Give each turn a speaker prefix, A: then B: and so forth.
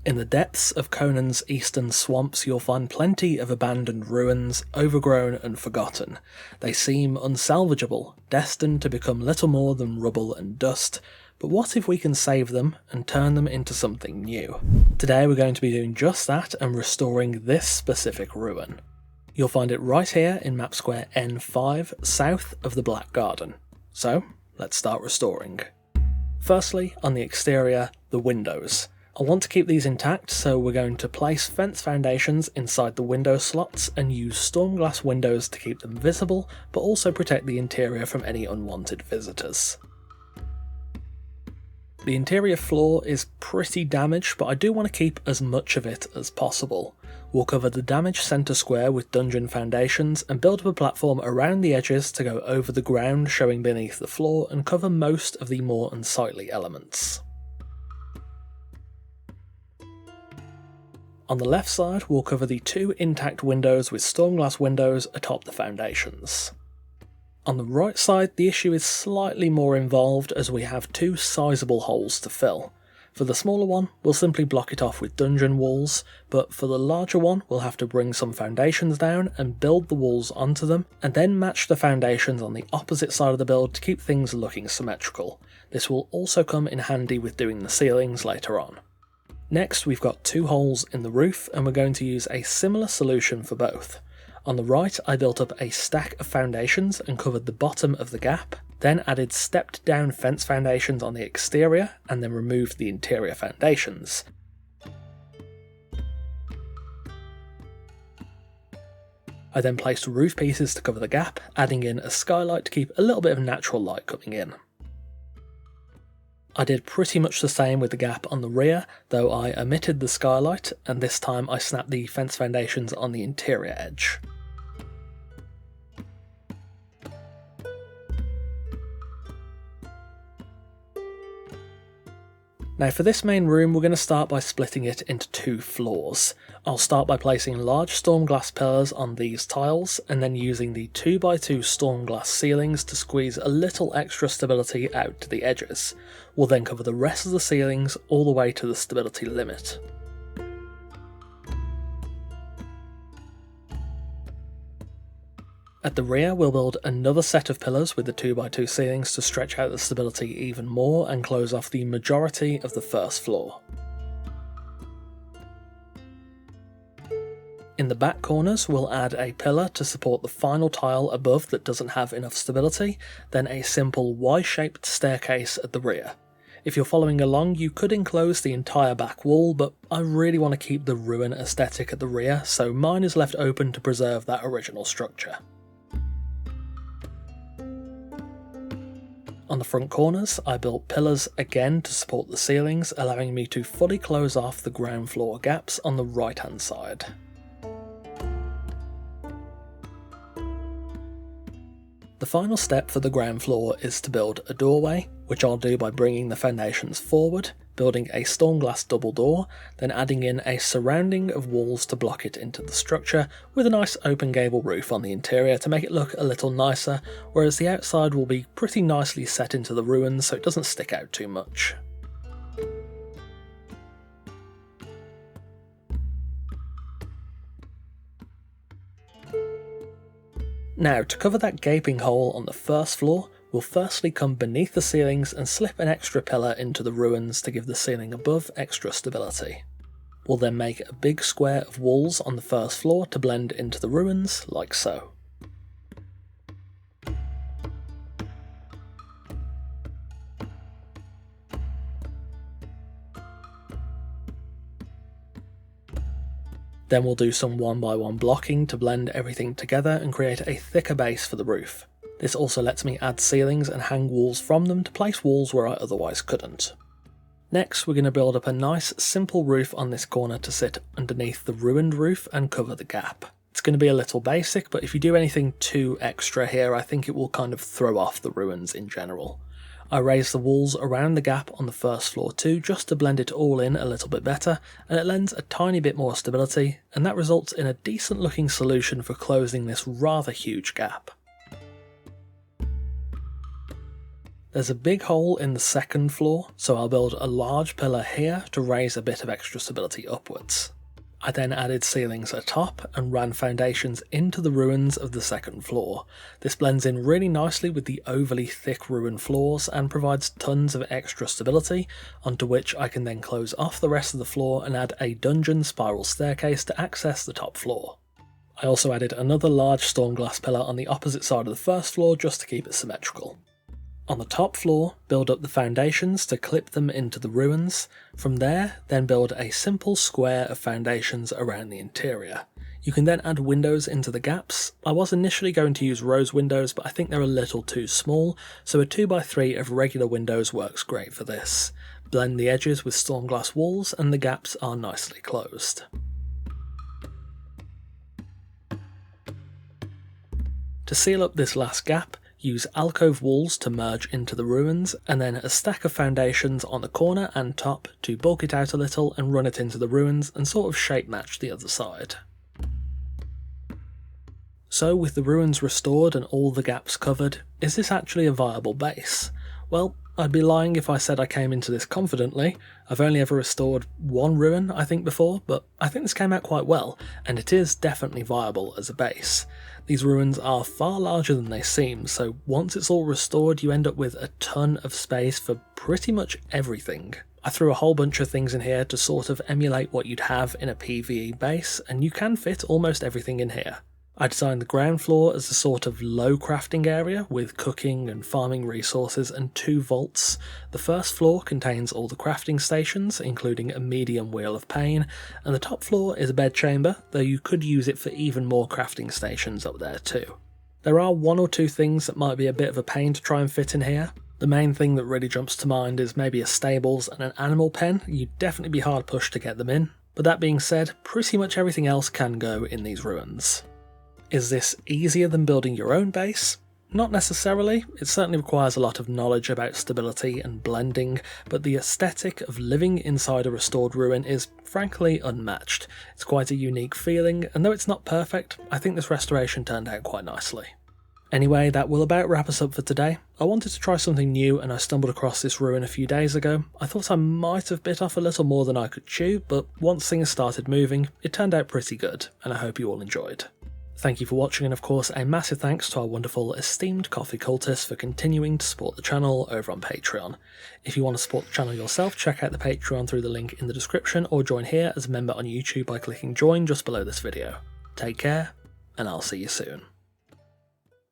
A: In the depths of Conan's eastern swamps you'll find plenty of abandoned ruins, overgrown and forgotten. They seem unsalvageable, destined to become little more than rubble and dust, but what if we can save them and turn them into something new? Today we're going to be doing just that and restoring this specific ruin. You'll find it right here in map square N5, south of the Black Garden. So, let's start restoring. Firstly, on the exterior, the windows. I want to keep these intact, so we're going to place fence foundations inside the window slots and use storm glass windows to keep them visible, but also protect the interior from any unwanted visitors. The interior floor is pretty damaged, but I do want to keep as much of it as possible. We'll cover the damaged centre square with dungeon foundations and build up a platform around the edges to go over the ground showing beneath the floor and cover most of the more unsightly elements. On the left side, we'll cover the two intact windows with storm glass windows atop the foundations. On the right side, the issue is slightly more involved as we have two sizable holes to fill. For the smaller one, we'll simply block it off with dungeon walls, but for the larger one, we'll have to bring some foundations down and build the walls onto them, and then match the foundations on the opposite side of the build to keep things looking symmetrical. This will also come in handy with doing the ceilings later on. Next, we've got two holes in the roof, and we're going to use a similar solution for both. On the right, I built up a stack of foundations and covered the bottom of the gap, then added stepped down fence foundations on the exterior, and then removed the interior foundations. I then placed roof pieces to cover the gap, adding in a skylight to keep a little bit of natural light coming in. I did pretty much the same with the gap on the rear, though I omitted the skylight, and this time I snapped the fence foundations on the interior edge. Now for this main room, we're going to start by splitting it into two floors. I'll start by placing large storm glass pillars on these tiles, and then using the 2x2 storm glass ceilings to squeeze a little extra stability out to the edges. We'll then cover the rest of the ceilings all the way to the stability limit. At the rear, we'll build another set of pillars with the 2x2 ceilings to stretch out the stability even more and close off the majority of the first floor. In the back corners, we'll add a pillar to support the final tile above that doesn't have enough stability, then a simple Y-shaped staircase at the rear. If you're following along, you could enclose the entire back wall, but I really want to keep the ruin aesthetic at the rear, so mine is left open to preserve that original structure. On the front corners, I built pillars again to support the ceilings, allowing me to fully close off the ground floor gaps on the right hand side. The final step for the ground floor is to build a doorway, which I'll do by bringing the foundations forward, building a storm glass double door, then adding in a surrounding of walls to block it into the structure, with a nice open gable roof on the interior to make it look a little nicer, whereas the outside will be pretty nicely set into the ruins so it doesn't stick out too much. Now, to cover that gaping hole on the first floor, we'll firstly come beneath the ceilings and slip an extra pillar into the ruins to give the ceiling above extra stability. We'll then make a big square of walls on the first floor to blend into the ruins, like so. Then we'll do some 1x1 blocking to blend everything together and create a thicker base for the roof. This also lets me add ceilings and hang walls from them to place walls where I otherwise couldn't. Next, we're going to build up a nice simple roof on this corner to sit underneath the ruined roof and cover the gap. It's going to be a little basic, but if you do anything too extra here, I think it will kind of throw off the ruins in general. I raised the walls around the gap on the first floor too, just to blend it all in a little bit better, and it lends a tiny bit more stability, and that results in a decent looking solution for closing this rather huge gap. There's a big hole in the second floor, so I'll build a large pillar here to raise a bit of extra stability upwards. I then added ceilings atop and ran foundations into the ruins of the second floor. This blends in really nicely with the overly thick ruin floors and provides tons of extra stability, onto which I can then close off the rest of the floor and add a dungeon spiral staircase to access the top floor. I also added another large storm glass pillar on the opposite side of the first floor just to keep it symmetrical. On the top floor, build up the foundations to clip them into the ruins. From there, then build a simple square of foundations around the interior. You can then add windows into the gaps. I was initially going to use rose windows, but I think they're a little too small, so a 2x3 of regular windows works great for this. Blend the edges with storm glass walls and the gaps are nicely closed. To seal up this last gap, use alcove walls to merge into the ruins, and then a stack of foundations on the corner and top to bulk it out a little and run it into the ruins and sort of shape match the other side. So with the ruins restored and all the gaps covered, is this actually a viable base? Well, I'd be lying if I said I came into this confidently. I've only ever restored one ruin, I think, before, but I think this came out quite well, and it is definitely viable as a base. These ruins are far larger than they seem, so once it's all restored you end up with a ton of space for pretty much everything. I threw a whole bunch of things in here to sort of emulate what you'd have in a PvE base, and you can fit almost everything in here. I designed the ground floor as a sort of low crafting area with cooking and farming resources and 2 vaults. The first floor contains all the crafting stations, including a medium wheel of pain, and the top floor is a bed chamber, though you could use it for even more crafting stations up there too. There are 1 or 2 things that might be a bit of a pain to try and fit in here. The main thing that really jumps to mind is maybe a stables and an animal pen. You'd definitely be hard pushed to get them in, but that being said, pretty much everything else can go in these ruins. Is this easier than building your own base? Not necessarily. It certainly requires a lot of knowledge about stability and blending, but the aesthetic of living inside a restored ruin is frankly unmatched. It's quite a unique feeling, and though it's not perfect, I think this restoration turned out quite nicely. Anyway, that will about wrap us up for today. I wanted to try something new and I stumbled across this ruin a few days ago. I thought I might have bit off a little more than I could chew, but once things started moving, it turned out pretty good, and I hope you all enjoyed. Thank you for watching, and of course a massive thanks to our wonderful esteemed coffee cultists for continuing to support the channel over on Patreon. If you want to support the channel yourself, check out the Patreon through the link in the description, or join here as a member on YouTube by clicking join just below this video. Take care, and I'll see you soon.